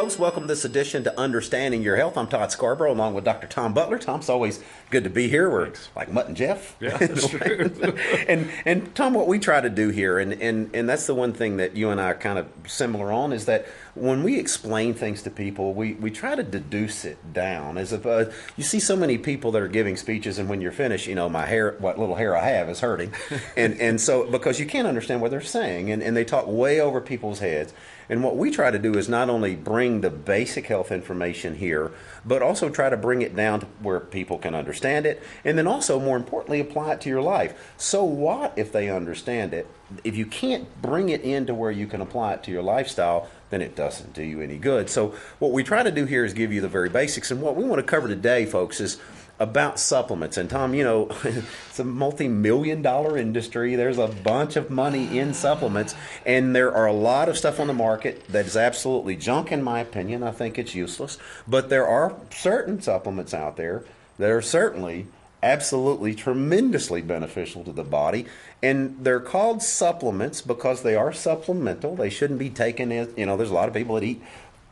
folks. Welcome to this edition to Understanding Your Health. I'm Todd Scarborough, along with Dr. Tom Butler. Tom's always good to be here. We're like Mutt and Jeff. Yeah, that's true. and Tom, what we try to do here, and that's the one thing that you and I are kind of similar on, is that when we explain things to people, we try to deduce it down. As if you see so many people that are giving speeches, and when you're finished, you know, my hair, what little hair I have, is hurting, and so because you can't understand what they're saying, and they talk way over people's heads. And what we try to do is not only bring the basic health information here, but also try to bring it down to where people can understand it, and then also, more importantly, apply it to your life. So what if they understand it? If you can't bring it into where you can apply it to your lifestyle, then it doesn't do you any good. So what we try to do here is give you the very basics. And what we want to cover today, folks, is about supplements. And Tom, you know, it's a multi-million-dollar industry. There's a bunch of money in supplements, and there are a lot of stuff on the market that is absolutely junk, in my opinion. I think it's useless. But there are certain supplements out there that are certainly absolutely tremendously beneficial to the body, and they're called supplements because they are supplemental. They shouldn't be taken as, you know, there's a lot of people that eat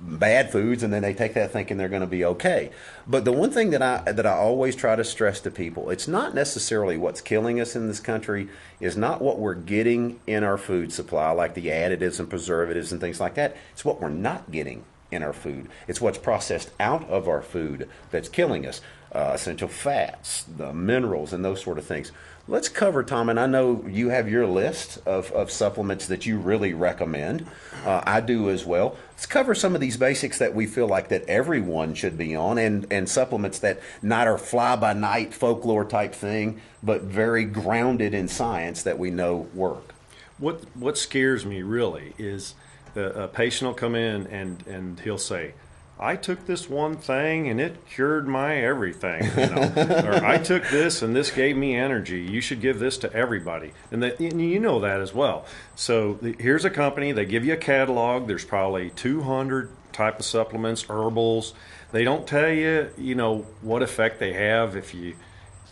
bad foods and then they take that thinking they're going to be okay. But the one thing that I always try to stress to people, it's not necessarily what's killing us in this country, is not what we're getting in our food supply, like the additives and preservatives and things like that. It's what we're not getting in our food. It's what's processed out of our food that's killing us. Essential fats, the minerals, and those sort of things. Let's cover, Tom, and I know you have your list of supplements that you really recommend. I do as well. Let's cover some of these basics that we feel like that everyone should be on, and supplements that not are fly-by-night folklore type thing, but very grounded in science that we know work. What scares me really is a patient will come in and he'll say, I took this one thing and it cured my everything, you know? Or I took this and this gave me energy. You should give this to everybody. And you know that as well. So here's a company, they give you a catalog. There's probably 200 type of supplements, herbals. They don't tell you, you know, what effect they have if you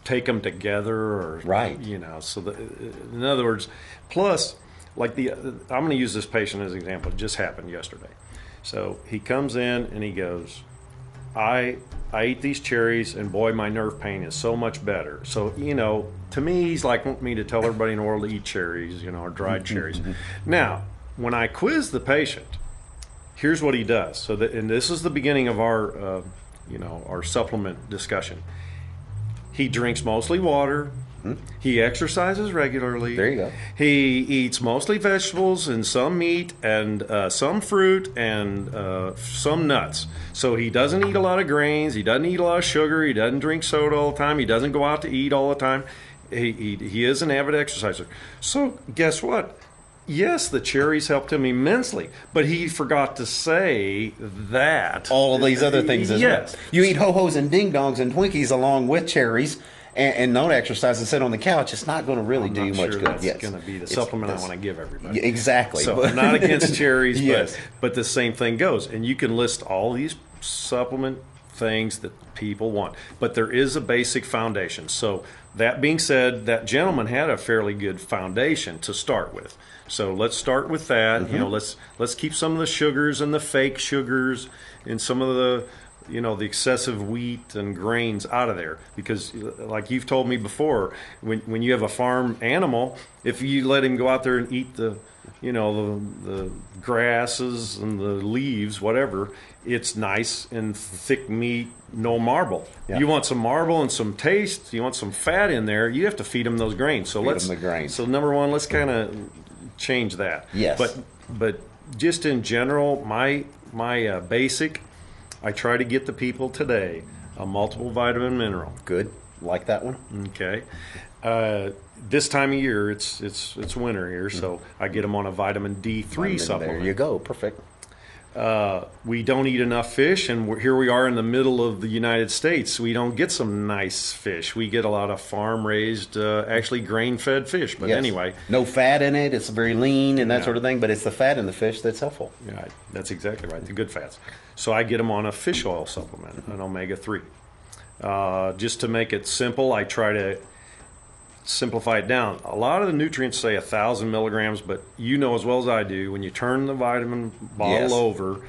take them together, or, right, you know. So in other words, plus, like I'm going to use this patient as an example. It just happened yesterday. So he comes in and he goes, I eat these cherries and boy, my nerve pain is so much better. So, you know, to me, he's like wanting me to tell everybody in the world to eat cherries, you know, or dried cherries. Now, when I quiz the patient, here's what he does. So and this is the beginning of our, you know, our supplement discussion. He drinks mostly water. He exercises regularly. There you go. He eats mostly vegetables and some meat and some fruit and some nuts. So he doesn't eat a lot of grains. He doesn't eat a lot of sugar. He doesn't drink soda all the time. He doesn't go out to eat all the time. He is an avid exerciser. So guess what? Yes, the cherries helped him immensely, but he forgot to say that all of these other things as yes. well. You eat ho-hos and ding-dongs and Twinkies along with cherries, and don't exercise and sit on the couch. It's not going to really do you much good. That's yes. going to be the supplement I want to give everybody. Exactly. So I'm not against cherries, yes. but the same thing goes. And you can list all these supplement things that people want, but there is a basic foundation. So that being said, that gentleman had a fairly good foundation to start with. So let's start with that. You know, let's keep some of the sugars and the fake sugars and some of the, you know, the excessive wheat and grains out of there, because like you've told me before, when you have a farm animal, if you let him go out there and eat the, you know, the grasses and the leaves, whatever, it's nice and thick meat, no marble. Yeah. You want some marble and some taste, you want some fat in there, you have to feed them those grains. So feed them the grains. So number one, let's kind of change that. Yes. But just in general, my basic, I try to get the people today a multiple vitamin mineral. Good, like that one. Okay. This time of year, it's winter here, so I get them on a vitamin D3 supplement. There you go, perfect. We don't eat enough fish, and here we are in the middle of the United States. We don't get some nice fish. We get a lot of farm-raised, actually grain-fed fish. But anyway. No fat in it. It's very lean and that sort of thing, but it's the fat in the fish that's helpful. Yeah, that's exactly right, the good fats. So I get them on a fish oil supplement, an omega-3. Just to make it simple, I try to simplify it down. A lot of the nutrients say 1,000 milligrams, but you know as well as I do, when you turn the vitamin bottle over,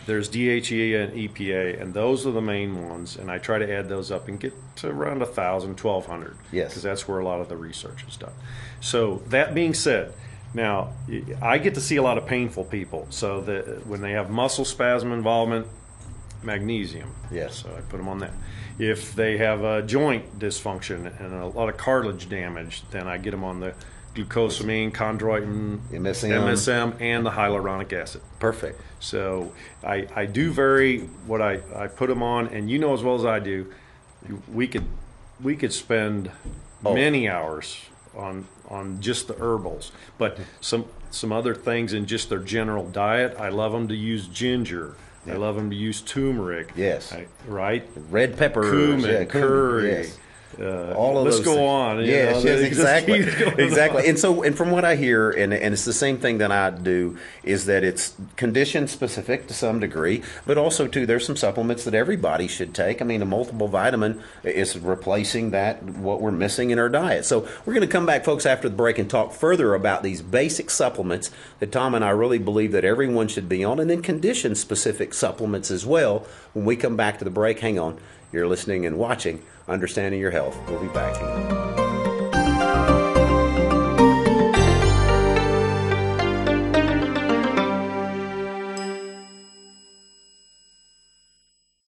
There's DHEA and EPA, and those are the main ones. And I try to add those up and get to around 1,000, 1,200. Yes. Because that's where a lot of the research is done. So that being said, now I get to see a lot of painful people. So that when they have muscle spasm involvement, magnesium. Yes. So I put them on that. If they have a joint dysfunction and a lot of cartilage damage, then I get them on the glucosamine, chondroitin, MSM, and the hyaluronic acid. Perfect. So I do vary what I put them on, and you know as well as I do, we could spend many hours on just the herbals, but some other things in just their general diet. I love them to use ginger. I love them to use turmeric. Yes. Right? Red pepper. Cumin, curry. Yes. All of let's those go things. on. Yes, yes, exactly, exactly. On. And from what I hear, and it's the same thing that I do, is that it's condition specific to some degree, but also too, there's some supplements that everybody should take. I mean, a multiple vitamin is replacing what we're missing in our diet. So we're going to come back, folks, after the break and talk further about these basic supplements that Tom and I really believe that everyone should be on, and then condition specific supplements as well. When we come back to the break, hang on. You're listening and watching Understanding Your Health. We'll be back.